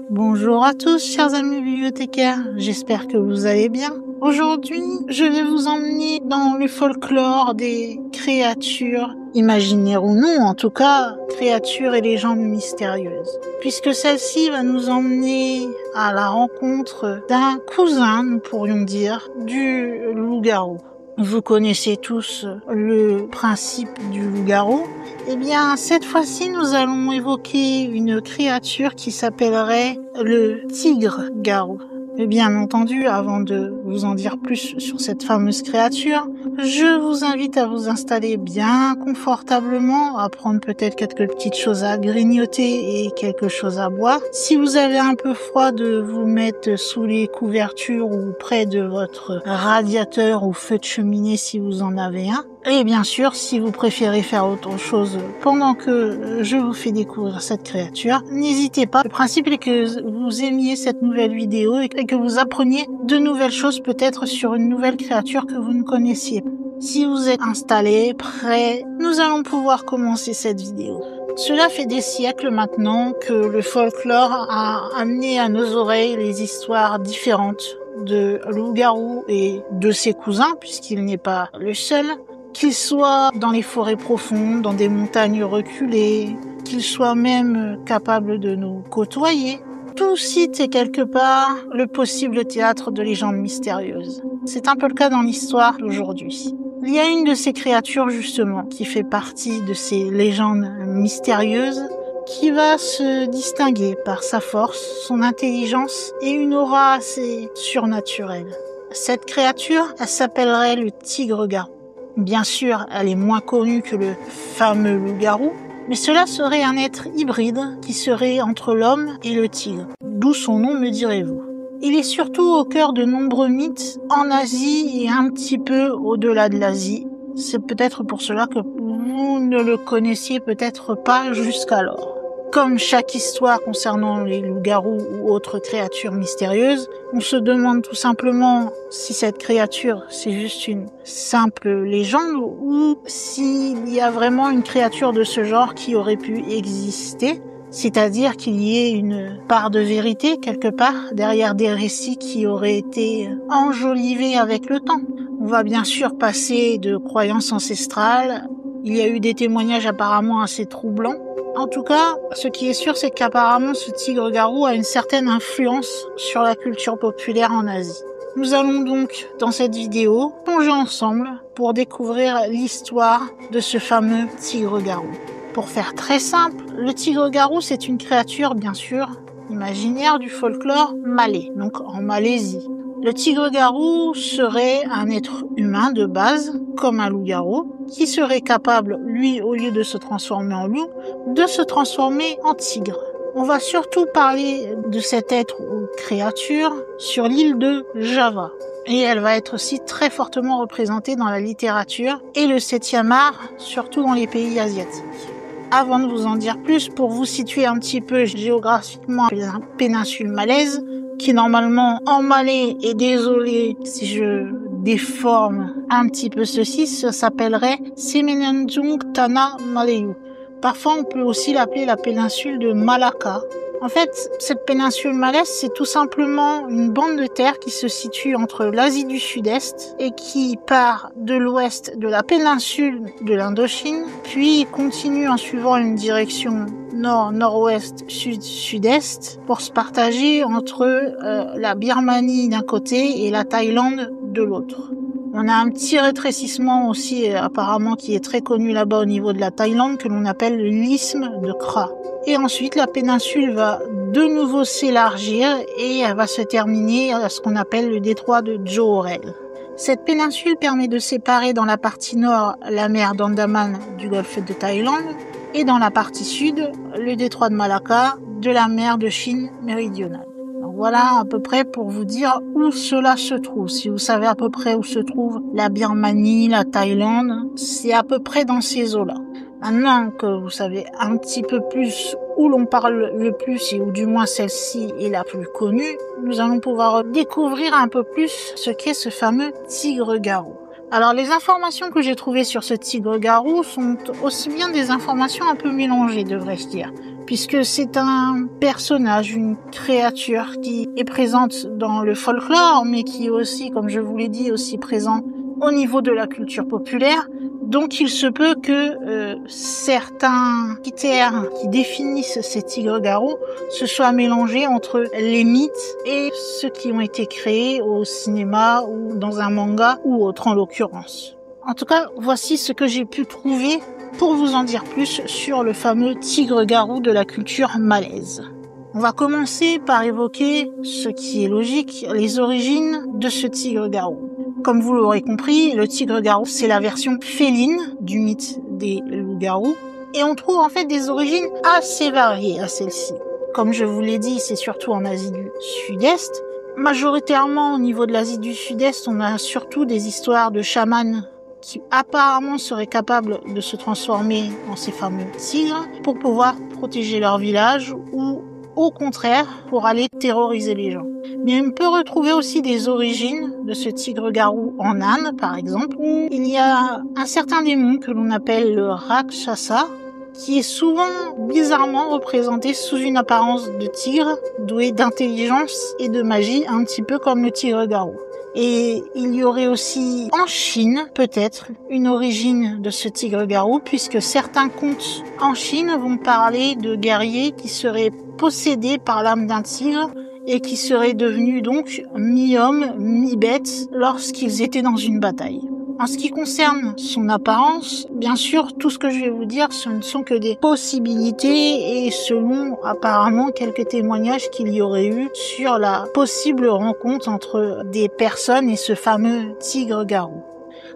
Bonjour à tous, chers amis bibliothécaires, j'espère que vous allez bien. Aujourd'hui, je vais vous emmener dans le folklore des créatures, imaginaires ou non, en tout cas, créatures et légendes mystérieuses. Puisque celle-ci va nous emmener à la rencontre d'un cousin, nous pourrions dire, du loup-garou. Vous connaissez tous le principe du loup-garou. Eh bien, cette fois-ci, nous allons évoquer une créature qui s'appellerait le tigre-garou. Et bien entendu, avant de vous en dire plus sur cette fameuse créature, je vous invite à vous installer bien confortablement, à prendre peut-être quelques petites choses à grignoter et quelque chose à boire. Si vous avez un peu froid, de vous mettre sous les couvertures ou près de votre radiateur ou feu de cheminée si vous en avez un. Et bien sûr, si vous préférez faire autre chose pendant que je vous fais découvrir cette créature, n'hésitez pas. Le principe est que vous aimiez cette nouvelle vidéo et que vous appreniez de nouvelles choses peut-être sur une nouvelle créature que vous ne connaissiez pas. Si vous êtes installé, prêt, nous allons pouvoir commencer cette vidéo. Cela fait des siècles maintenant que le folklore a amené à nos oreilles les histoires différentes de loup-garou et de ses cousins, puisqu'il n'est pas le seul. Qu'il soit dans les forêts profondes, dans des montagnes reculées, qu'il soit même capable de nous côtoyer, tout site est quelque part le possible théâtre de légendes mystérieuses. C'est un peu le cas dans l'histoire d'aujourd'hui. Il y a une de ces créatures justement qui fait partie de ces légendes mystérieuses qui va se distinguer par sa force, son intelligence et une aura assez surnaturelle. Cette créature, elle s'appellerait le tigre-garou. Bien sûr, elle est moins connue que le fameux loup-garou, mais cela serait un être hybride qui serait entre l'homme et le tigre. D'où son nom, me direz-vous. Il est surtout au cœur de nombreux mythes en Asie et un petit peu au-delà de l'Asie. C'est peut-être pour cela que vous ne le connaissiez peut-être pas jusqu'alors. Comme chaque histoire concernant les loups-garous ou autres créatures mystérieuses, on se demande tout simplement si cette créature c'est juste une simple légende ou s'il y a vraiment une créature de ce genre qui aurait pu exister, c'est-à-dire qu'il y ait une part de vérité quelque part derrière des récits qui auraient été enjolivés avec le temps. On va bien sûr passer de croyances ancestrales, il y a eu des témoignages apparemment assez troublants. En tout cas, ce qui est sûr, c'est qu'apparemment ce tigre-garou a une certaine influence sur la culture populaire en Asie. Nous allons donc, dans cette vidéo, plonger ensemble pour découvrir l'histoire de ce fameux tigre-garou. Pour faire très simple, le tigre-garou, c'est une créature, bien sûr, imaginaire du folklore malais, donc en Malaisie. Le tigre-garou serait un être humain de base, comme un loup-garou, qui serait capable, lui, au lieu de se transformer en loup, de se transformer en tigre. On va surtout parler de cet être ou créature sur l'île de Java. Et elle va être aussi très fortement représentée dans la littérature et le 7e art, surtout dans les pays asiatiques. Avant de vous en dire plus, pour vous situer un petit peu géographiquement la péninsule malaise, qui normalement en malais, et désolé si je déforme un petit peu ceci, ça s'appellerait Semenanjung Tanah Malayu. Parfois on peut aussi l'appeler la péninsule de Malacca. En fait, cette péninsule malaise, c'est tout simplement une bande de terre qui se situe entre l'Asie du Sud-Est et qui part de l'ouest de la péninsule de l'Indochine, puis continue en suivant une direction nord, nord-ouest, sud, sud-est pour se partager entre la Birmanie d'un côté et la Thaïlande de l'autre. On a un petit rétrécissement aussi apparemment qui est très connu là-bas au niveau de la Thaïlande que l'on appelle l'isthme de Kra. Et ensuite la péninsule va de nouveau s'élargir et elle va se terminer à ce qu'on appelle le détroit de Johorel. Cette péninsule permet de séparer dans la partie nord la mer d'Andaman du golfe de Thaïlande et dans la partie sud le détroit de Malacca de la mer de Chine méridionale. Donc voilà à peu près pour vous dire où cela se trouve. Si vous savez à peu près où se trouve la Birmanie, la Thaïlande, c'est à peu près dans ces eaux-là. Maintenant que vous savez un petit peu plus où l'on parle le plus et où du moins celle-ci est la plus connue, nous allons pouvoir découvrir un peu plus ce qu'est ce fameux tigre-garou. Alors les informations que j'ai trouvées sur ce tigre-garou sont aussi bien des informations un peu mélangées, devrais-je dire. puisque c'est un personnage, une créature qui est présente dans le folklore, mais qui est aussi, comme je vous l'ai dit, aussi présent au niveau de la culture populaire. Donc il se peut que certains critères qui définissent ces tigres-garous se soient mélangés entre les mythes et ceux qui ont été créés au cinéma ou dans un manga ou autre en l'occurrence. En tout cas, voici ce que j'ai pu trouver pour vous en dire plus sur le fameux tigre-garou de la culture malaise. On va commencer par évoquer, ce qui est logique, les origines de ce tigre-garou. Comme vous l'aurez compris, le tigre-garou, c'est la version féline du mythe des loups-garous. Et on trouve en fait des origines assez variées à celle-ci. Comme je vous l'ai dit, c'est surtout en Asie du Sud-Est. Majoritairement, au niveau de l'Asie du Sud-Est, on a surtout des histoires de chamans qui apparemment seraient capables de se transformer en ces fameux tigres pour pouvoir protéger leur village ou au contraire pour aller terroriser les gens. Mais on peut retrouver aussi des origines de ce tigre-garou en Inde, par exemple, où il y a un certain démon que l'on appelle le Rakshasa, qui est souvent bizarrement représenté sous une apparence de tigre, doué d'intelligence et de magie, un petit peu comme le tigre-garou. Et il y aurait aussi en Chine, peut-être, une origine de ce tigre-garou, puisque certains contes en Chine vont parler de guerriers qui seraient possédés par l'âme d'un tigre et qui seraient devenus donc mi-hommes, mi-bêtes lorsqu'ils étaient dans une bataille. En ce qui concerne son apparence, bien sûr, tout ce que je vais vous dire, ce ne sont que des possibilités et selon apparemment quelques témoignages qu'il y aurait eu sur la possible rencontre entre des personnes et ce fameux tigre-garou.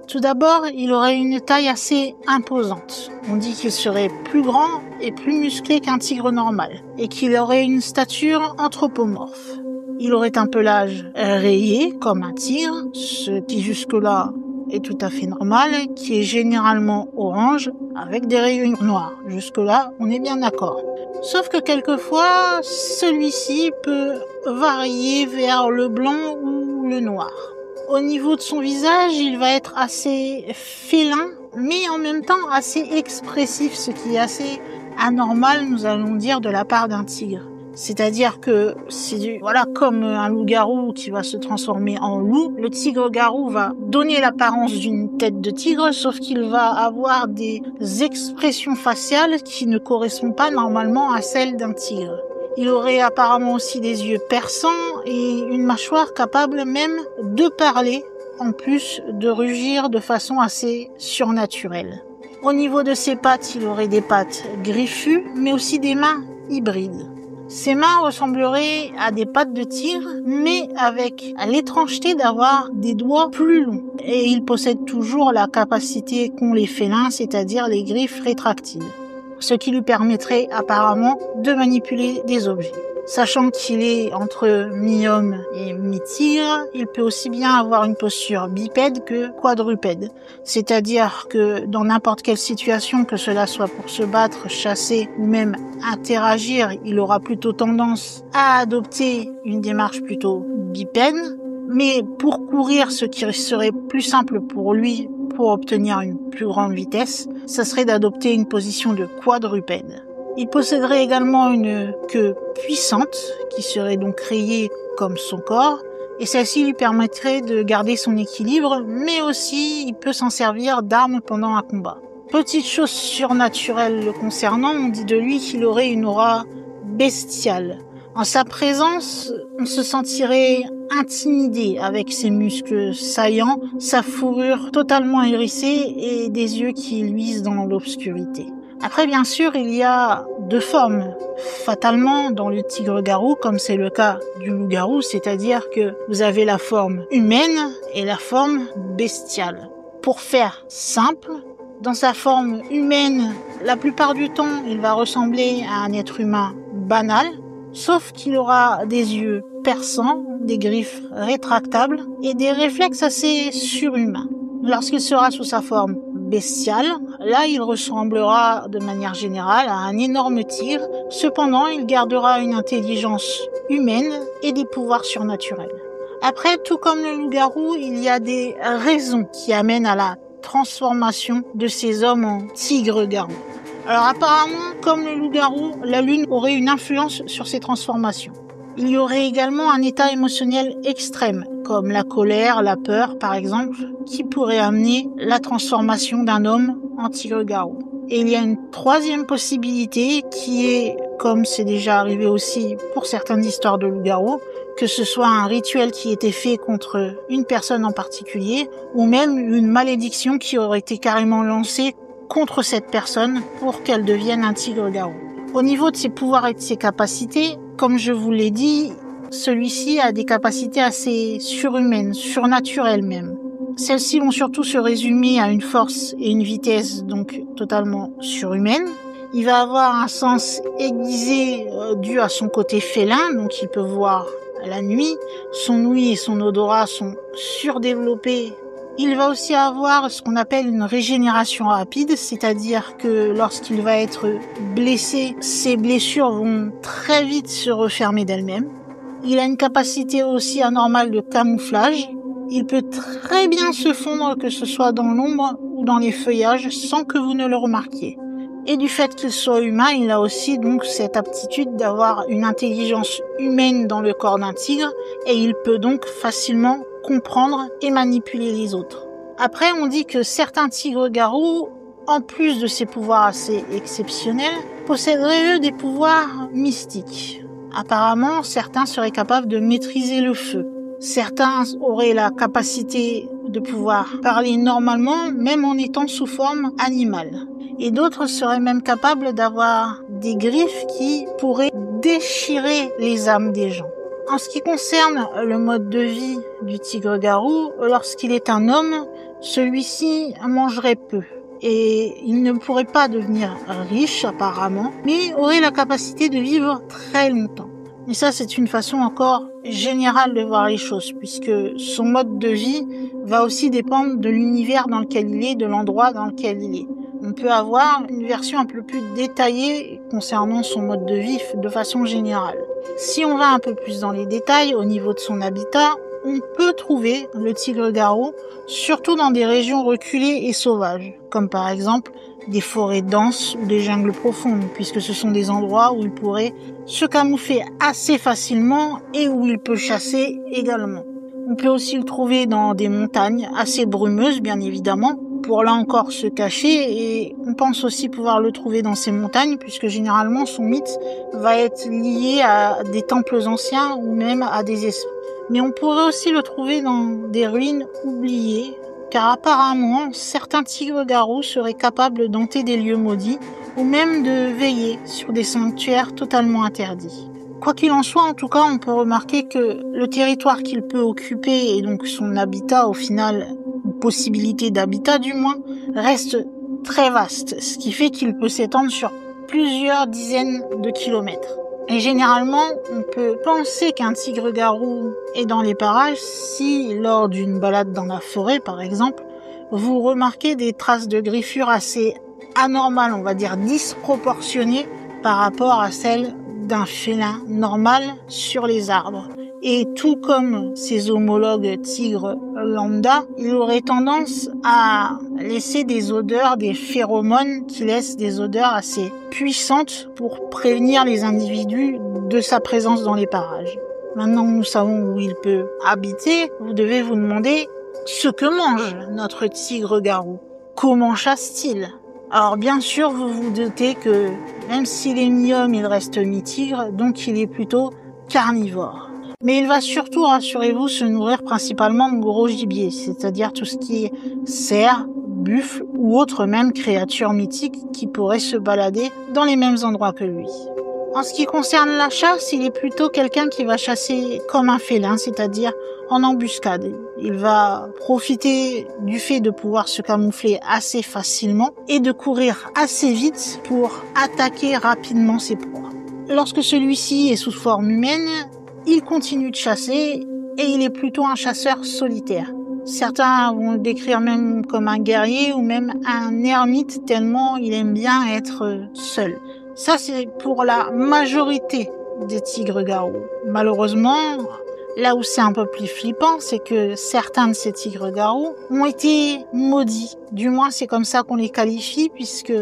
Tout d'abord, il aurait une taille assez imposante. On dit qu'il serait plus grand et plus musclé qu'un tigre normal et qu'il aurait une stature anthropomorphe. Il aurait un pelage rayé comme un tigre, ce qui jusque-là est tout à fait normal, qui est généralement orange avec des rayures noirs. Jusque-là, on est bien d'accord. Sauf que quelquefois, celui-ci peut varier vers le blanc ou le noir. Au niveau de son visage, il va être assez félin, mais en même temps assez expressif, ce qui est assez anormal, nous allons dire, de la part d'un tigre. C'est-à-dire que c'est comme un loup-garou qui va se transformer en loup, le tigre-garou va donner l'apparence d'une tête de tigre, sauf qu'il va avoir des expressions faciales qui ne correspondent pas normalement à celles d'un tigre. Il aurait apparemment aussi des yeux perçants et une mâchoire capable même de parler, en plus de rugir de façon assez surnaturelle. Au niveau de ses pattes, il aurait des pattes griffues, mais aussi des mains hybrides. Ses mains ressembleraient à des pattes de tigre, mais avec l'étrangeté d'avoir des doigts plus longs. Et il possède toujours la capacité qu'ont les félins, c'est-à-dire les griffes rétractiles, ce qui lui permettrait apparemment de manipuler des objets. Sachant qu'il est entre mi-homme et mi-tigre, il peut aussi bien avoir une posture bipède que quadrupède. C'est-à-dire que dans n'importe quelle situation, que cela soit pour se battre, chasser ou même interagir, il aura plutôt tendance à adopter une démarche plutôt bipède. Mais pour courir, ce qui serait plus simple pour lui, pour obtenir une plus grande vitesse, ça serait d'adopter une position de quadrupède. Il posséderait également une queue puissante, qui serait donc rayée comme son corps, et celle-ci lui permettrait de garder son équilibre, mais aussi il peut s'en servir d'arme pendant un combat. Petite chose surnaturelle le concernant, on dit de lui qu'il aurait une aura bestiale. En sa présence, on se sentirait intimidé avec ses muscles saillants, sa fourrure totalement hérissée et des yeux qui luisent dans l'obscurité. Après, bien sûr, il y a deux formes, fatalement, dans le tigre-garou, comme c'est le cas du loup-garou, c'est-à-dire que vous avez la forme humaine et la forme bestiale. Pour faire simple, dans sa forme humaine, la plupart du temps, il va ressembler à un être humain banal, sauf qu'il aura des yeux perçants, des griffes rétractables et des réflexes assez surhumains. Lorsqu'il sera sous sa forme bestiale, là il ressemblera de manière générale à un énorme tigre, cependant il gardera une intelligence humaine et des pouvoirs surnaturels. Après, tout comme le loup-garou, il y a des raisons qui amènent à la transformation de ces hommes en tigre-garou. Alors apparemment, comme le loup-garou, la lune aurait une influence sur ces transformations. Il y aurait également un état émotionnel extrême, comme la colère, la peur par exemple, qui pourrait amener la transformation d'un homme en tigre-garou. Et il y a une troisième possibilité qui est, comme c'est déjà arrivé aussi pour certaines histoires de loup-garou, que ce soit un rituel qui était fait contre une personne en particulier, ou même une malédiction qui aurait été carrément lancée contre cette personne pour qu'elle devienne un tigre-garou. Au niveau de ses pouvoirs et de ses capacités, comme je vous l'ai dit, celui-ci a des capacités assez surhumaines, surnaturelles même. Celles-ci vont surtout se résumer à une force et une vitesse donc totalement surhumaines. Il va avoir un sens aiguisé dû à son côté félin, donc il peut voir la nuit. Son ouïe et son odorat sont surdéveloppés. Il va aussi avoir ce qu'on appelle une régénération rapide, c'est-à-dire que lorsqu'il va être blessé, ses blessures vont très vite se refermer d'elles-mêmes. Il a une capacité aussi anormale de camouflage. Il peut très bien se fondre, que ce soit dans l'ombre ou dans les feuillages, sans que vous ne le remarquiez. Et du fait qu'il soit humain, il a aussi donc cette aptitude d'avoir une intelligence humaine dans le corps d'un tigre, et il peut donc facilement comprendre et manipuler les autres. Après, on dit que certains tigres-garous, en plus de ces pouvoirs assez exceptionnels, posséderaient eux des pouvoirs mystiques. Apparemment, certains seraient capables de maîtriser le feu. Certains auraient la capacité de pouvoir parler normalement, même en étant sous forme animale. Et d'autres seraient même capables d'avoir des griffes qui pourraient déchirer les âmes des gens. En ce qui concerne le mode de vie du tigre-garou, lorsqu'il est un homme, celui-ci mangerait peu. Et il ne pourrait pas devenir riche apparemment, mais aurait la capacité de vivre très longtemps. Et ça, c'est une façon encore générale de voir les choses, puisque son mode de vie va aussi dépendre de l'univers dans lequel il est, de l'endroit dans lequel il est. On peut avoir une version un peu plus détaillée concernant son mode de vie de façon générale. Si on va un peu plus dans les détails, au niveau de son habitat, on peut trouver le tigre-garou, surtout dans des régions reculées et sauvages, comme par exemple des forêts denses ou des jungles profondes, puisque ce sont des endroits où il pourrait se camoufler assez facilement et où il peut chasser également. On peut aussi le trouver dans des montagnes assez brumeuses, bien évidemment, pour là encore se cacher, et on pense aussi pouvoir le trouver dans ces montagnes, puisque généralement son mythe va être lié à des temples anciens ou même à des esprits. Mais on pourrait aussi le trouver dans des ruines oubliées, car apparemment certains tigres-garous seraient capables d'hanter des lieux maudits ou même de veiller sur des sanctuaires totalement interdits. Quoi qu'il en soit, en tout cas, on peut remarquer que le territoire qu'il peut occuper et donc son habitat au final, ou possibilité d'habitat du moins, reste très vaste, ce qui fait qu'il peut s'étendre sur plusieurs dizaines de kilomètres. Et généralement, on peut penser qu'un tigre-garou est dans les parages si, lors d'une balade dans la forêt par exemple, vous remarquez des traces de griffures assez anormales, on va dire disproportionnées par rapport à celles d'un félin normal sur les arbres. Et tout comme ses homologues tigres lambda, il aurait tendance à laisser des odeurs, des phéromones qui laissent des odeurs assez puissantes pour prévenir les individus de sa présence dans les parages. Maintenant que nous savons où il peut habiter, vous devez vous demander ce que mange notre tigre-garou. Comment chasse-t-il ? Alors bien sûr, vous vous doutez que même s'il est mi-homme, il reste mi-tigre, donc il est plutôt carnivore. Mais il va surtout, rassurez-vous, se nourrir principalement de gros gibier, c'est-à-dire tout ce qui est cerf, buffle ou autres même créatures mythiques qui pourraient se balader dans les mêmes endroits que lui. En ce qui concerne la chasse, il est plutôt quelqu'un qui va chasser comme un félin, c'est-à-dire en embuscade. Il va profiter du fait de pouvoir se camoufler assez facilement et de courir assez vite pour attaquer rapidement ses proies. Lorsque celui-ci est sous forme humaine, il continue de chasser et il est plutôt un chasseur solitaire. Certains vont le décrire même comme un guerrier ou même un ermite tellement il aime bien être seul. Ça, c'est pour la majorité des tigres-garous. Malheureusement, là où c'est un peu plus flippant, c'est que certains de ces tigres-garous ont été maudits. Du moins, c'est comme ça qu'on les qualifie, puisque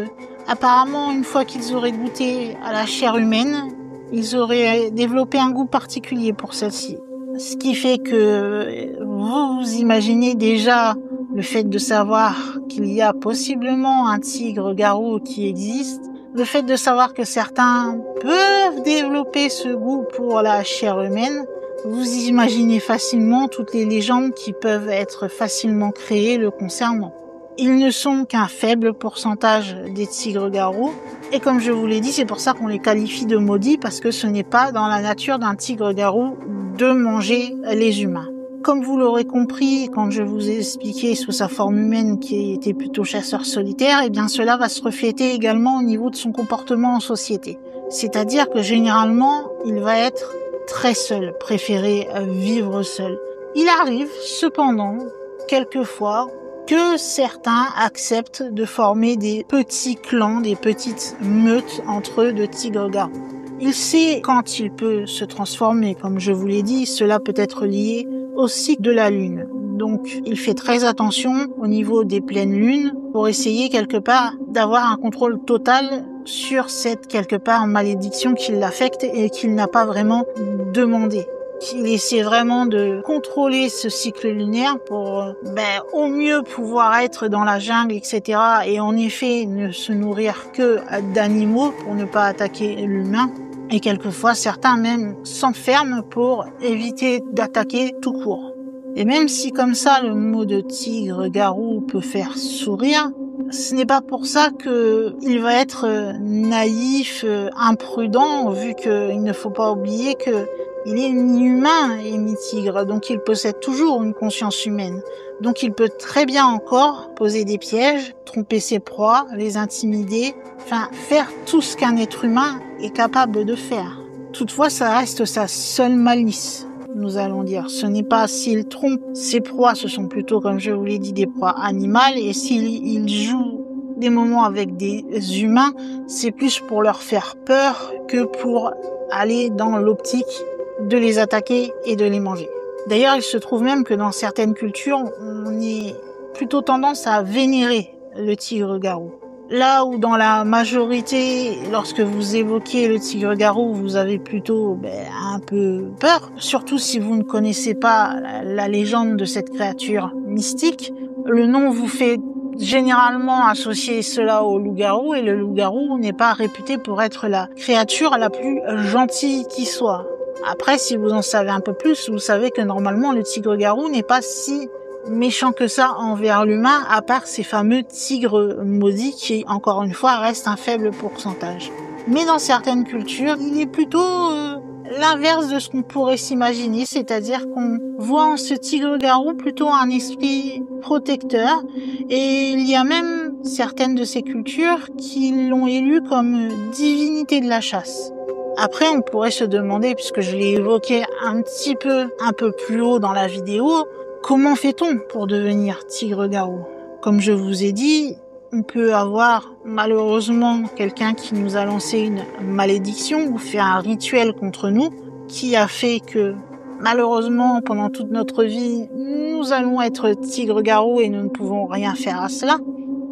Apparemment, une fois qu'ils auraient goûté à la chair humaine, ils auraient développé un goût particulier pour celle-ci. Ce qui fait que vous imaginez déjà le fait de savoir qu'il y a possiblement un tigre-garou qui existe, le fait de savoir que certains peuvent développer ce goût pour la chair humaine. Vous imaginez facilement toutes les légendes qui peuvent être facilement créées le concernant. Ils ne sont qu'un faible pourcentage des tigres-garous. Et comme je vous l'ai dit, c'est pour ça qu'on les qualifie de maudits, parce que ce n'est pas dans la nature d'un tigre-garou de manger les humains. Comme vous l'aurez compris, quand je vous ai expliqué sous sa forme humaine qui était plutôt chasseur solitaire, eh bien cela va se refléter également au niveau de son comportement en société. C'est-à-dire que généralement, il va être très seul, préférer vivre seul. Il arrive cependant, quelquefois, que certains acceptent de former des petits clans, des petites meutes entre eux de tigres-garous. Il sait quand il peut se transformer, comme je vous l'ai dit, cela peut être lié au cycle de la lune. Donc il fait très attention au niveau des pleines lunes pour essayer quelque part d'avoir un contrôle total sur cette quelque part malédiction qui l'affecte et qu'il n'a pas vraiment demandé. Il essaie vraiment de contrôler ce cycle lunaire pour au mieux pouvoir être dans la jungle, etc. Et en effet ne se nourrir que d'animaux pour ne pas attaquer l'humain. Et quelquefois certains même s'enferment pour éviter d'attaquer tout court. Et même si comme ça le mot de tigre-garou peut faire sourire, ce n'est pas pour ça qu'il va être naïf, imprudent, vu qu'il ne faut pas oublier que il est ni humain et ni tigre, donc il possède toujours une conscience humaine. Donc il peut très bien encore poser des pièges, tromper ses proies, les intimider, faire tout ce qu'un être humain est capable de faire. Toutefois, ça reste sa seule malice, nous allons dire. Ce n'est pas s'il trompe ses proies, ce sont plutôt, comme je vous l'ai dit, des proies animales, et s'il joue des moments avec des humains, c'est plus pour leur faire peur que pour aller dans l'optique de les attaquer et de les manger. D'ailleurs, il se trouve même que dans certaines cultures, on est plutôt tendance à vénérer le tigre-garou. Là où dans la majorité, lorsque vous évoquez le tigre-garou, vous avez plutôt un peu peur, surtout si vous ne connaissez pas la légende de cette créature mystique. Le nom vous fait généralement associer cela au loup-garou, et le loup-garou n'est pas réputé pour être la créature la plus gentille qui soit. Après, si vous en savez un peu plus, vous savez que normalement le tigre-garou n'est pas si méchant que ça envers l'humain, à part ces fameux tigres maudits qui, encore une fois, restent un faible pourcentage. Mais dans certaines cultures, il est plutôt l'inverse de ce qu'on pourrait s'imaginer, c'est-à-dire qu'on voit en ce tigre-garou plutôt un esprit protecteur, et il y a même certaines de ces cultures qui l'ont élu comme divinité de la chasse. Après, on pourrait se demander, puisque je l'ai évoqué un peu plus haut dans la vidéo, comment fait-on pour devenir tigre-garou ? Comme je vous ai dit, on peut avoir malheureusement quelqu'un qui nous a lancé une malédiction ou fait un rituel contre nous, qui a fait que malheureusement pendant toute notre vie, nous allons être tigre-garou et nous ne pouvons rien faire à cela.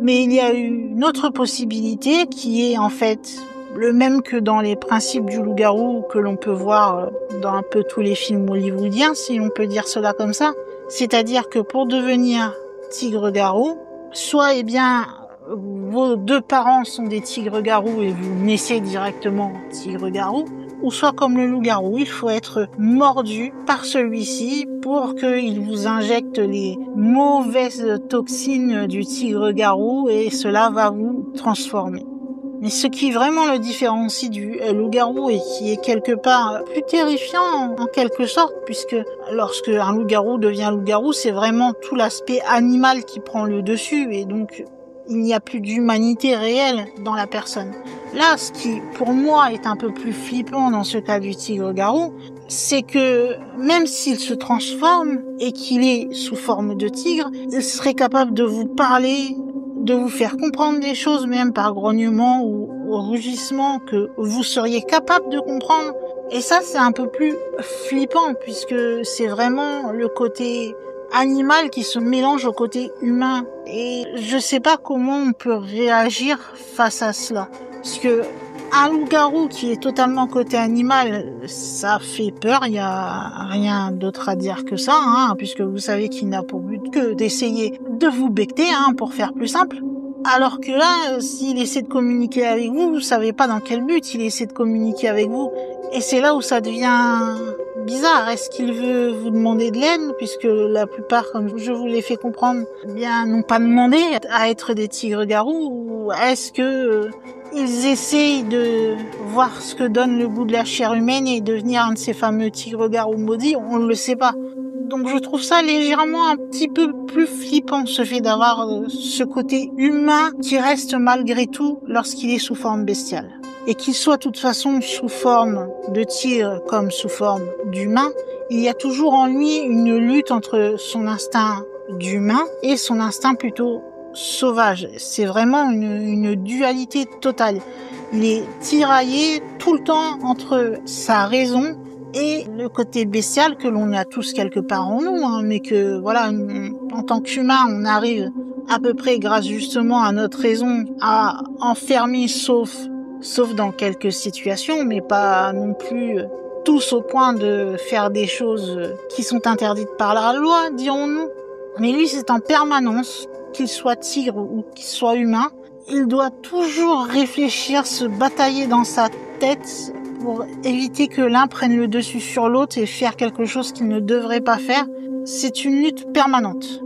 Mais il y a une autre possibilité qui est en fait le même que dans les principes du loup-garou que l'on peut voir dans un peu tous les films hollywoodiens, si on peut dire cela comme ça. C'est-à-dire que pour devenir tigre-garou, soit vos deux parents sont des tigres-garous et vous naissez directement tigre-garou, ou soit comme le loup-garou, il faut être mordu par celui-ci pour qu'il vous injecte les mauvaises toxines du tigre-garou et cela va vous transformer. Mais ce qui vraiment le différencie du loup-garou et qui est quelque part plus terrifiant en quelque sorte, puisque lorsque un loup-garou devient loup-garou, c'est vraiment tout l'aspect animal qui prend le dessus et donc il n'y a plus d'humanité réelle dans la personne. Là, ce qui pour moi est un peu plus flippant dans ce cas du tigre-garou, c'est que même s'il se transforme et qu'il est sous forme de tigre, il serait capable de vous parler, de vous faire comprendre des choses, même par grognement ou rugissement, que vous seriez capable de comprendre. Et ça, c'est un peu plus flippant, puisque c'est vraiment le côté animal qui se mélange au côté humain. Et je sais pas comment on peut réagir face à cela. Parce que un loup-garou qui est totalement côté animal, ça fait peur, il y a rien d'autre à dire que ça, hein, puisque vous savez qu'il n'a pour but que d'essayer de vous becter, hein, pour faire plus simple. Alors que là, s'il essaie de communiquer avec vous, vous savez pas dans quel but il essaie de communiquer avec vous. Et c'est là où ça devient bizarre. Est-ce qu'il veut vous demander de l'aide, puisque la plupart, comme je vous l'ai fait comprendre, eh bien, n'ont pas demandé à être des tigres-garous, ou est-ce que ils essayent de voir ce que donne le goût de la chair humaine et devenir un de ces fameux tigres-garous maudits? On ne le sait pas. Donc je trouve ça légèrement un petit peu plus flippant, ce fait d'avoir ce côté humain qui reste malgré tout lorsqu'il est sous forme bestiale. Et qu'il soit de toute façon sous forme de tigre comme sous forme d'humain, il y a toujours en lui une lutte entre son instinct d'humain et son instinct plutôt sauvage. C'est vraiment une dualité totale. Il est tiraillé tout le temps entre sa raison et le côté bestial que l'on a tous quelque part en nous, hein, mais que voilà, en tant qu'humain, on arrive à peu près, grâce justement à notre raison, à enfermer, sauf dans quelques situations, mais pas non plus tous au point de faire des choses qui sont interdites par la loi, dirons-nous. Mais lui, c'est en permanence, qu'il soit tigre ou qu'il soit humain, il doit toujours réfléchir, se batailler dans sa tête pour éviter que l'un prenne le dessus sur l'autre et faire quelque chose qu'il ne devrait pas faire. C'est une lutte permanente.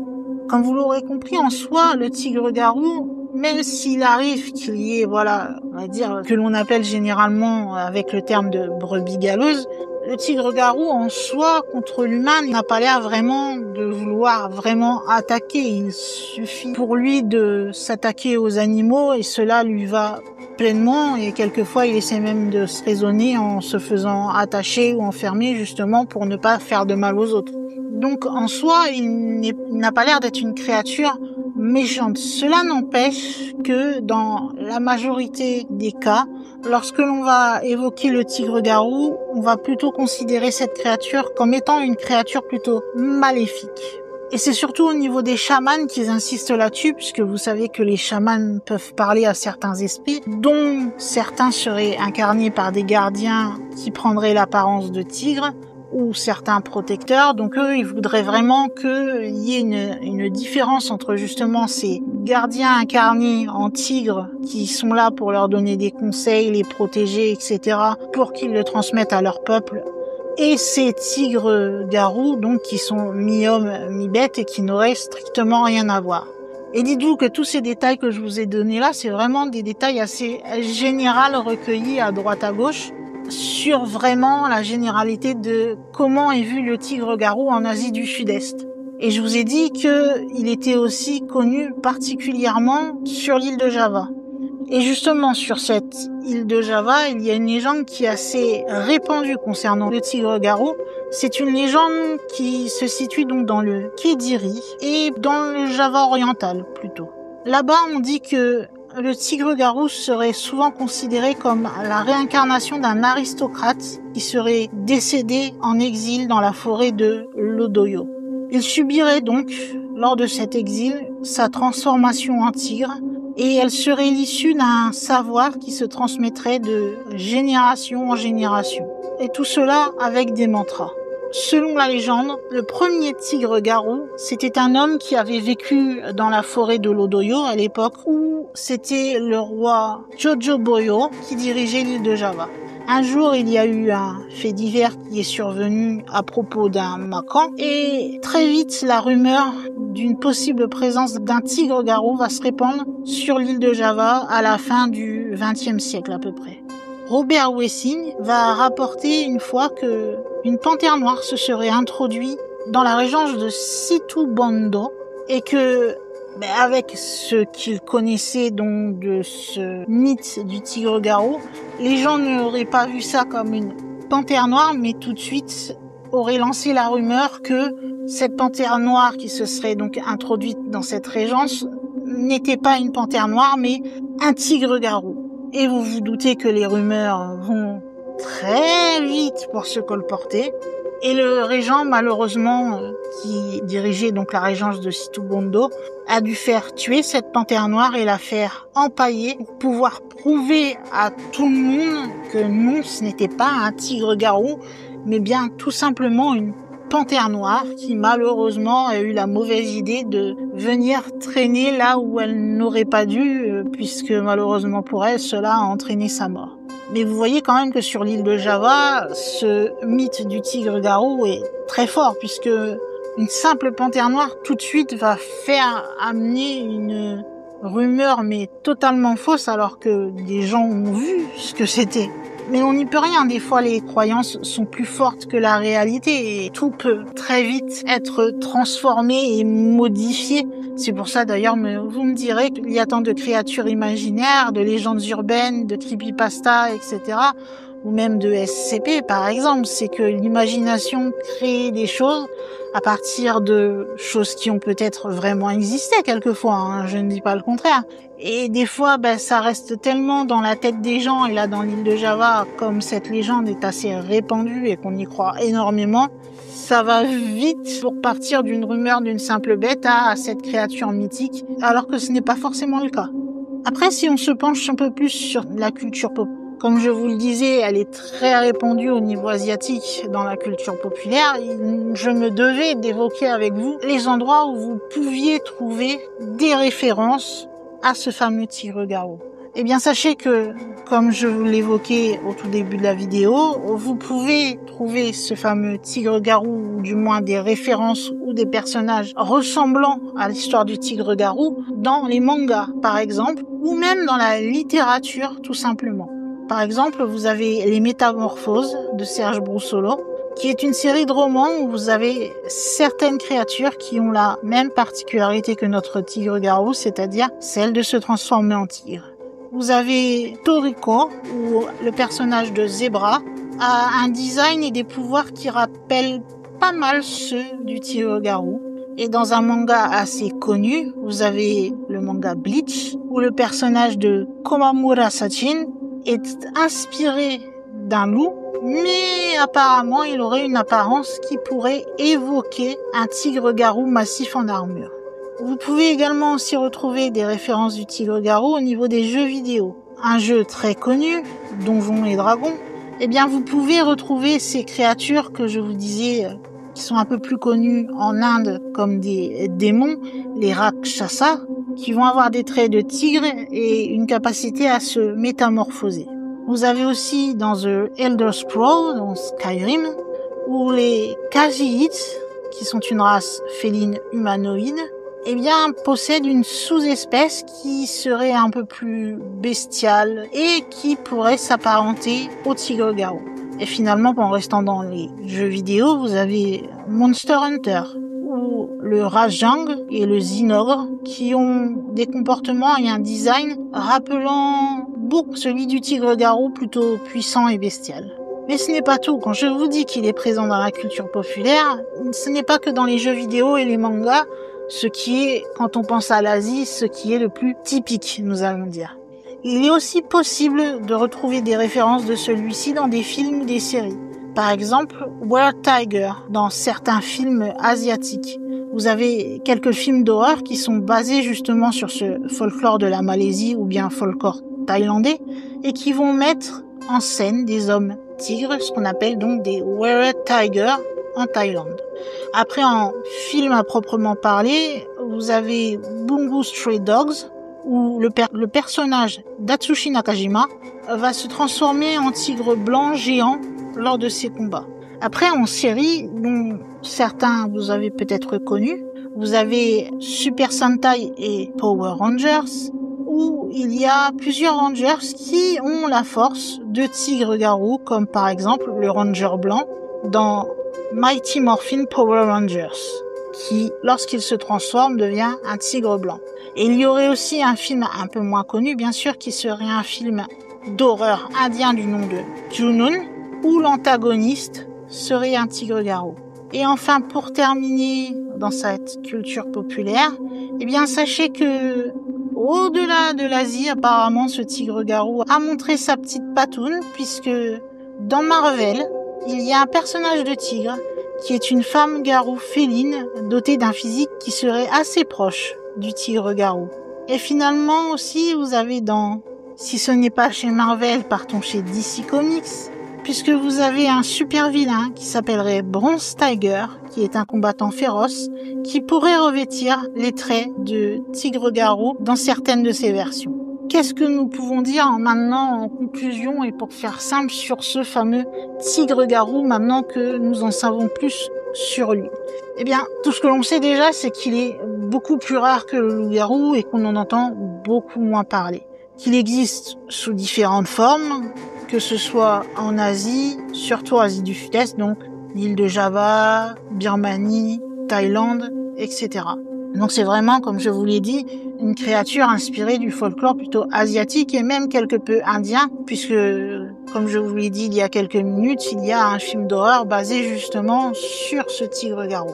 Comme vous l'aurez compris, en soi, le tigre-garou, même s'il arrive qu'il y ait, voilà, on va dire, que l'on appelle généralement avec le terme de brebis galeuse, le tigre-garou en soi, contre l'humain, n'a pas l'air vraiment de vouloir vraiment attaquer. Il suffit pour lui de s'attaquer aux animaux et cela lui va pleinement, et quelquefois il essaie même de se raisonner en se faisant attacher ou enfermer justement pour ne pas faire de mal aux autres. Donc en soi, il n'a pas l'air d'être une créature méchante. Cela n'empêche que dans la majorité des cas, lorsque l'on va évoquer le tigre-garou, on va plutôt considérer cette créature comme étant une créature plutôt maléfique. Et c'est surtout au niveau des chamans qu'ils insistent là-dessus, puisque vous savez que les chamans peuvent parler à certains esprits, dont certains seraient incarnés par des gardiens qui prendraient l'apparence de tigres, ou certains protecteurs. Donc eux, ils voudraient vraiment qu'il y ait une différence entre justement ces gardiens incarnés en tigres qui sont là pour leur donner des conseils, les protéger, etc., pour qu'ils le transmettent à leur peuple, et ces tigres-garous, donc, qui sont mi-hommes, mi-bêtes et qui n'auraient strictement rien à voir. Et dites-vous que tous ces détails que je vous ai donnés là, c'est vraiment des détails assez généraux recueillis à droite à gauche sur vraiment la généralité de comment est vu le tigre-garou en Asie du Sud-Est. Et je vous ai dit qu'il était aussi connu particulièrement sur l'île de Java. Et justement, sur cette île de Java, il y a une légende qui est assez répandue concernant le tigre-garou. C'est une légende qui se situe donc dans le Kédiri et dans le Java oriental plutôt. Là-bas, on dit que le tigre-garou serait souvent considéré comme la réincarnation d'un aristocrate qui serait décédé en exil dans la forêt de Lodoyo. Il subirait donc, lors de cet exil, sa transformation en tigre, et elle serait l'issue d'un savoir qui se transmettrait de génération en génération. Et tout cela avec des mantras. Selon la légende, le premier tigre-garou, c'était un homme qui avait vécu dans la forêt de Lodoyo à l'époque où c'était le roi Jojoboyo qui dirigeait l'île de Java. Un jour, il y a eu un fait divers qui est survenu à propos d'un macan et très vite, la rumeur d'une possible présence d'un tigre-garou va se répandre sur l'île de Java à la fin du XXe siècle à peu près. Robert Wessing va rapporter une fois que une panthère noire se serait introduite dans la région de Situbondo et que, avec ce qu'il connaissait donc de ce mythe du tigre-garou, les gens n'auraient pas vu ça comme une panthère noire, mais tout de suite auraient lancé la rumeur que cette panthère noire qui se serait donc introduite dans cette régence n'était pas une panthère noire, mais un tigre-garou. Et vous vous doutez que les rumeurs vont très vite pour se colporter. Et le régent, malheureusement, qui dirigeait donc la régence de Situbondo, a dû faire tuer cette panthère noire et la faire empailler pour pouvoir prouver à tout le monde que non, ce n'était pas un tigre-garou, mais bien tout simplement une panthère noire qui malheureusement a eu la mauvaise idée de venir traîner là où elle n'aurait pas dû, puisque malheureusement pour elle, cela a entraîné sa mort. Mais vous voyez quand même que sur l'île de Java, ce mythe du tigre-garou est très fort, puisque une simple panthère noire tout de suite va faire amener une rumeur mais totalement fausse, alors que des gens ont vu ce que c'était. Mais on n'y peut rien, des fois les croyances sont plus fortes que la réalité et tout peut très vite être transformé et modifié. C'est pour ça d'ailleurs, vous me direz qu'il y a tant de créatures imaginaires, de légendes urbaines, de creepypasta, etc. ou même de SCP par exemple. C'est que l'imagination crée des choses à partir de choses qui ont peut-être vraiment existé quelquefois, hein, je ne dis pas le contraire. Et des fois, ça reste tellement dans la tête des gens, et là dans l'île de Java, comme cette légende est assez répandue et qu'on y croit énormément, ça va vite pour partir d'une rumeur d'une simple bête à cette créature mythique, alors que ce n'est pas forcément le cas. Après, si on se penche un peu plus sur la culture pop, comme je vous le disais, elle est très répandue au niveau asiatique dans la culture populaire. Je me devais d'évoquer avec vous les endroits où vous pouviez trouver des références à ce fameux tigre-garou. Eh bien, sachez que, comme je vous l'évoquais au tout début de la vidéo, vous pouvez trouver ce fameux tigre-garou, ou du moins des références ou des personnages ressemblant à l'histoire du tigre-garou dans les mangas, par exemple, ou même dans la littérature, tout simplement. Par exemple, vous avez Les Métamorphoses de Serge Broussolo, qui est une série de romans où vous avez certaines créatures qui ont la même particularité que notre tigre-garou, c'est-à-dire celle de se transformer en tigre. Vous avez Toriko, où le personnage de Zebra a un design et des pouvoirs qui rappellent pas mal ceux du tigre-garou. Et dans un manga assez connu, vous avez le manga Bleach, où le personnage de Komamura Sachin est inspiré d'un loup, mais apparemment il aurait une apparence qui pourrait évoquer un tigre-garou massif en armure. Vous pouvez également aussi retrouver des références du tigre-garou au niveau des jeux vidéo. Un jeu très connu, Donjons et Dragons, eh bien vous pouvez retrouver ces créatures que je vous disais qui sont un peu plus connues en Inde comme des démons, les Rakshasa, qui vont avoir des traits de tigre et une capacité à se métamorphoser. Vous avez aussi dans The Elder Scrolls, dans Skyrim, où les Khajiits, qui sont une race féline humanoïde, eh bien, possèdent une sous-espèce qui serait un peu plus bestiale et qui pourrait s'apparenter au tigre-garou. Et finalement, en restant dans les jeux vidéo, vous avez Monster Hunter, où le Rajang et le Zinogre, qui ont des comportements et un design rappelant beaucoup celui du tigre-garou, plutôt puissant et bestial. Mais ce n'est pas tout. Quand je vous dis qu'il est présent dans la culture populaire, ce n'est pas que dans les jeux vidéo et les mangas, ce qui est, quand on pense à l'Asie, ce qui est le plus typique, nous allons dire. Il est aussi possible de retrouver des références de celui-ci dans des films ou des séries. Par exemple, Wild Tiger, dans certains films asiatiques. Vous avez quelques films d'horreur qui sont basés justement sur ce folklore de la Malaisie ou bien folklore thaïlandais et qui vont mettre en scène des hommes tigres, ce qu'on appelle donc des Wild Tigers en Thaïlande. Après, en film à proprement parler, vous avez Bungo Stray Dogs, où le personnage d'Atsushi Nakajima va se transformer en tigre blanc géant lors de ses combats. Après, en série, dont certains vous avez peut-être connus, vous avez Super Sentai et Power Rangers, où il y a plusieurs rangers qui ont la force de tigre-garou, comme par exemple le ranger blanc dans Mighty Morphin Power Rangers, qui, lorsqu'il se transforme, devient un tigre blanc. Et il y aurait aussi un film un peu moins connu, bien sûr, qui serait un film d'horreur indien du nom de Junoon, où l'antagoniste serait un tigre-garou. Et enfin, pour terminer dans cette culture populaire, eh bien, sachez que au-delà de l'Asie, apparemment, ce tigre-garou a montré sa petite patoune, puisque dans Marvel, il y a un personnage de tigre qui est une femme garou féline dotée d'un physique qui serait assez proche du tigre-garou. Et finalement aussi, vous avez si ce n'est pas chez Marvel, partons chez DC Comics, puisque vous avez un super vilain qui s'appellerait Bronze Tiger, qui est un combattant féroce, qui pourrait revêtir les traits de tigre-garou dans certaines de ses versions. Qu'est-ce que nous pouvons dire maintenant en conclusion et pour faire simple sur ce fameux tigre-garou maintenant que nous en savons plus sur lui? Eh bien, tout ce que l'on sait déjà, c'est qu'il est beaucoup plus rare que le loup-garou et qu'on en entend beaucoup moins parler. Qu'il existe sous différentes formes, que ce soit en Asie, surtout Asie du Sud-Est, donc l'île de Java, Birmanie, Thaïlande, etc. Donc c'est vraiment, comme je vous l'ai dit, une créature inspirée du folklore plutôt asiatique et même quelque peu indien, puisque, comme je vous l'ai dit il y a quelques minutes, il y a un film d'horreur basé justement sur ce tigre-garou.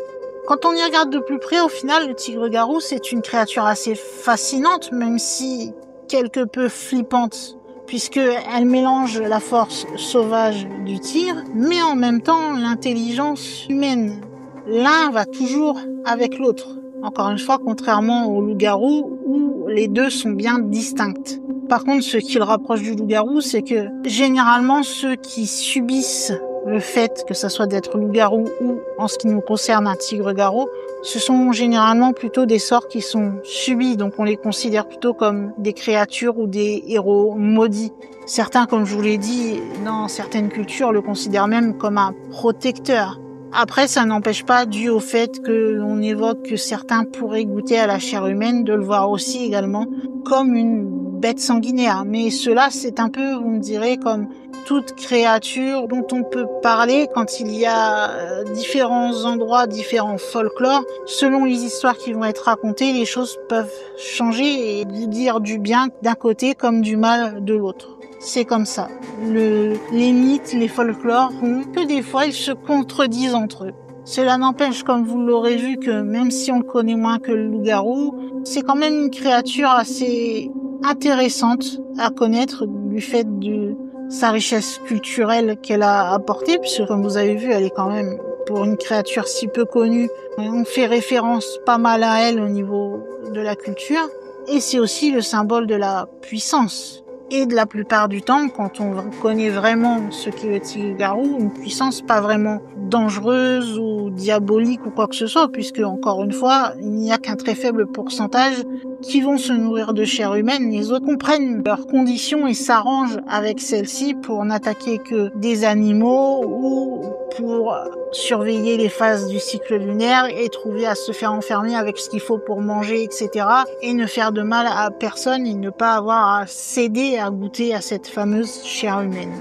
Quand on y regarde de plus près, au final, le tigre-garou, c'est une créature assez fascinante, même si quelque peu flippante, puisqu'elle mélange la force sauvage du tigre, mais en même temps l'intelligence humaine. L'un va toujours avec l'autre. Encore une fois, contrairement au loup-garou, où les deux sont bien distincts. Par contre, ce qui le rapproche du loup-garou, c'est que généralement, ceux qui subissent le fait que ça soit d'être loup-garou ou, en ce qui nous concerne, un tigre-garou, ce sont généralement plutôt des sorts qui sont subis, donc on les considère plutôt comme des créatures ou des héros maudits. Certains, comme je vous l'ai dit, dans certaines cultures, le considèrent même comme un protecteur. Après, ça n'empêche pas, dû au fait que l'on évoque que certains pourraient goûter à la chair humaine, de le voir aussi également comme une bête sanguinaire. Mais cela, c'est un peu, vous me direz, comme toute créature dont on peut parler quand il y a différents endroits, différents folklores. Selon les histoires qui vont être racontées, les choses peuvent changer et dire du bien d'un côté comme du mal de l'autre. C'est comme ça. Les mythes, les folklores font que des fois ils se contredisent entre eux. Cela n'empêche, comme vous l'aurez vu, que même si on le connaît moins que le loup-garou, c'est quand même une créature assez intéressante à connaître du fait de sa richesse culturelle qu'elle a apportée, puisque comme vous avez vu, elle est quand même, pour une créature si peu connue, on fait référence pas mal à elle au niveau de la culture, et c'est aussi le symbole de la puissance. Et de la plupart du temps, quand on connaît vraiment ce qu'est le tigre-garou, une puissance pas vraiment dangereuse ou diabolique ou quoi que ce soit, puisque, encore une fois, il n'y a qu'un très faible pourcentage qui vont se nourrir de chair humaine. Les autres comprennent leurs conditions et s'arrangent avec celles-ci pour n'attaquer que des animaux ou pour surveiller les phases du cycle lunaire et trouver à se faire enfermer avec ce qu'il faut pour manger, etc. et ne faire de mal à personne et ne pas avoir à céder à goûter à cette fameuse chair humaine.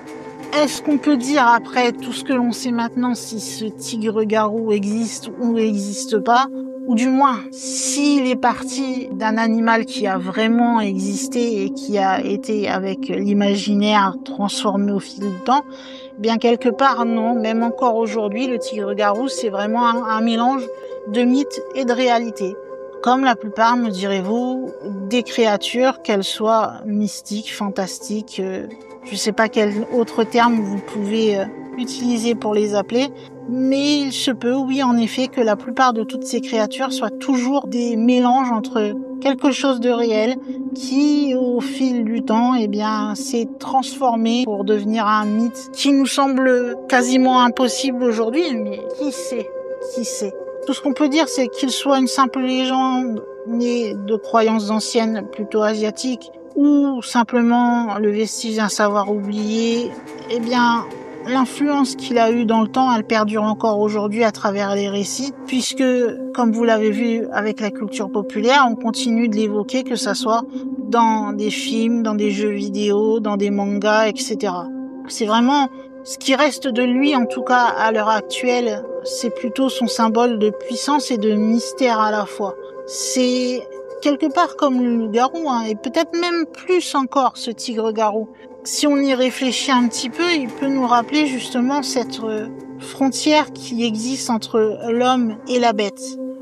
Est-ce qu'on peut dire, après tout ce que l'on sait maintenant, si ce tigre-garou existe ou n'existe pas? Ou du moins, s'il est parti d'un animal qui a vraiment existé et qui a été, avec l'imaginaire, transformé au fil du temps, bien quelque part non. Même encore aujourd'hui, le tigre-garou, c'est vraiment un mélange de mythe et de réalité. Comme la plupart, me direz-vous, des créatures, qu'elles soient mystiques, fantastiques, je sais pas quel autre terme vous pouvez utiliser pour les appeler, mais il se peut, oui, en effet, que la plupart de toutes ces créatures soient toujours des mélanges entre quelque chose de réel qui, au fil du temps, eh bien, s'est transformé pour devenir un mythe qui nous semble quasiment impossible aujourd'hui, mais qui sait? Tout ce qu'on peut dire, c'est qu'il soit une simple légende née de croyances anciennes plutôt asiatiques ou simplement le vestige d'un savoir oublié, eh bien, l'influence qu'il a eue dans le temps, elle perdure encore aujourd'hui à travers les récits, puisque, comme vous l'avez vu avec la culture populaire, on continue de l'évoquer, que ça soit dans des films, dans des jeux vidéo, dans des mangas, etc. C'est vraiment ce qui reste de lui, en tout cas à l'heure actuelle, c'est plutôt son symbole de puissance et de mystère à la fois. C'est quelque part comme le loup-garou, et peut-être même plus encore ce tigre-garou. Si on y réfléchit un petit peu, il peut nous rappeler justement cette frontière qui existe entre l'homme et la bête.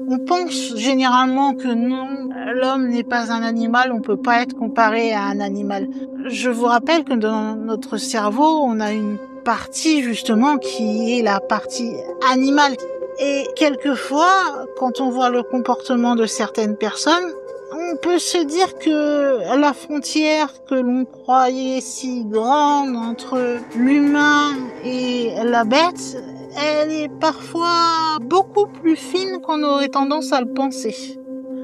On pense généralement que non, l'homme n'est pas un animal, on peut pas être comparé à un animal. Je vous rappelle que dans notre cerveau, on a une partie justement qui est la partie animale Et quelquefois, quand on voit le comportement de certaines personnes, on peut se dire que la frontière que l'on croyait si grande entre l'humain et la bête, elle est parfois beaucoup plus fine qu'on aurait tendance à le penser.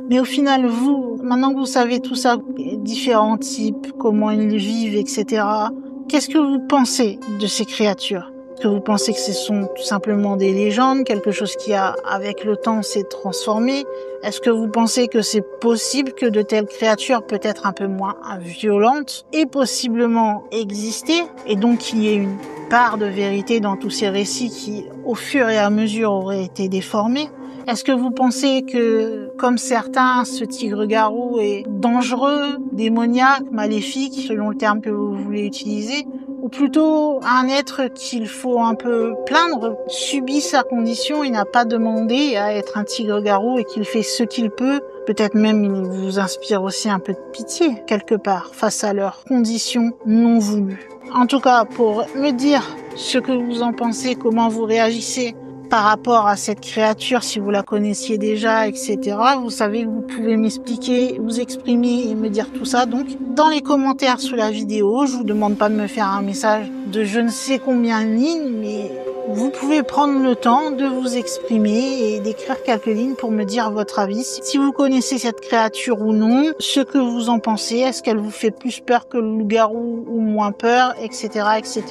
Mais au final, vous, maintenant que vous savez tout ça, différents types, comment ils vivent, etc., qu'est-ce que vous pensez de ces créatures? Est-ce que vous pensez que ce sont tout simplement des légendes, quelque chose qui a, avec le temps, s'est transformé? Est-ce que vous pensez que c'est possible que de telles créatures, peut-être un peu moins violentes, aient possiblement existé, et donc qu'il y ait une part de vérité dans tous ces récits qui, au fur et à mesure, auraient été déformés? Est-ce que vous pensez que, comme certains, ce tigre-garou est dangereux, démoniaque, maléfique, selon le terme que vous voulez utiliser, ou plutôt un être qu'il faut un peu plaindre, subit sa condition et n'a pas demandé à être un tigre-garou et qu'il fait ce qu'il peut? Peut-être même il vous inspire aussi un peu de pitié, quelque part, face à leurs conditions non voulues. En tout cas, pour me dire ce que vous en pensez, comment vous réagissez par rapport à cette créature, si vous la connaissiez déjà, etc. Vous savez que vous pouvez m'expliquer, vous exprimer et me dire tout ça. Donc, dans les commentaires sous la vidéo, je vous demande pas de me faire un message de je ne sais combien de lignes, mais vous pouvez prendre le temps de vous exprimer et d'écrire quelques lignes pour me dire votre avis. Si vous connaissez cette créature ou non, ce que vous en pensez, est-ce qu'elle vous fait plus peur que le loup-garou ou moins peur, etc., etc.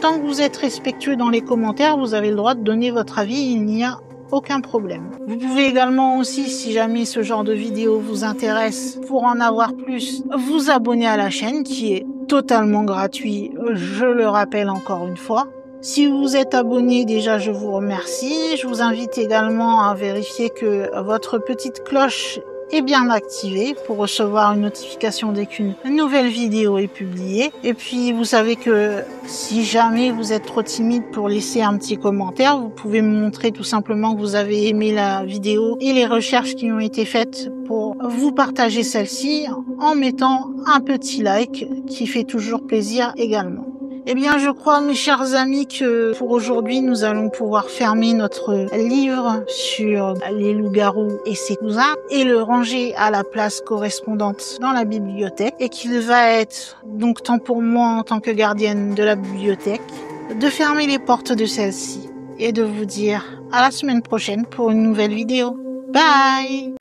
Tant que vous êtes respectueux dans les commentaires, vous avez le droit de donner votre avis, il n'y a aucun problème. Vous pouvez également aussi, si jamais ce genre de vidéo vous intéresse, pour en avoir plus, vous abonner à la chaîne qui est totalement gratuit, je le rappelle encore une fois. Si vous êtes abonné, déjà je vous remercie. Je vous invite également à vérifier que votre petite cloche est bien activée pour recevoir une notification dès qu'une nouvelle vidéo est publiée. Et puis vous savez que si jamais vous êtes trop timide pour laisser un petit commentaire, vous pouvez me montrer tout simplement que vous avez aimé la vidéo et les recherches qui ont été faites pour vous partager celle-ci en mettant un petit like qui fait toujours plaisir également. Eh bien, je crois, mes chers amis, que pour aujourd'hui, nous allons pouvoir fermer notre livre sur les loups-garous et ses cousins et le ranger à la place correspondante dans la bibliothèque et qu'il va être donc temps pour moi, en tant que gardienne de la bibliothèque, de fermer les portes de celle-ci et de vous dire à la semaine prochaine pour une nouvelle vidéo. Bye!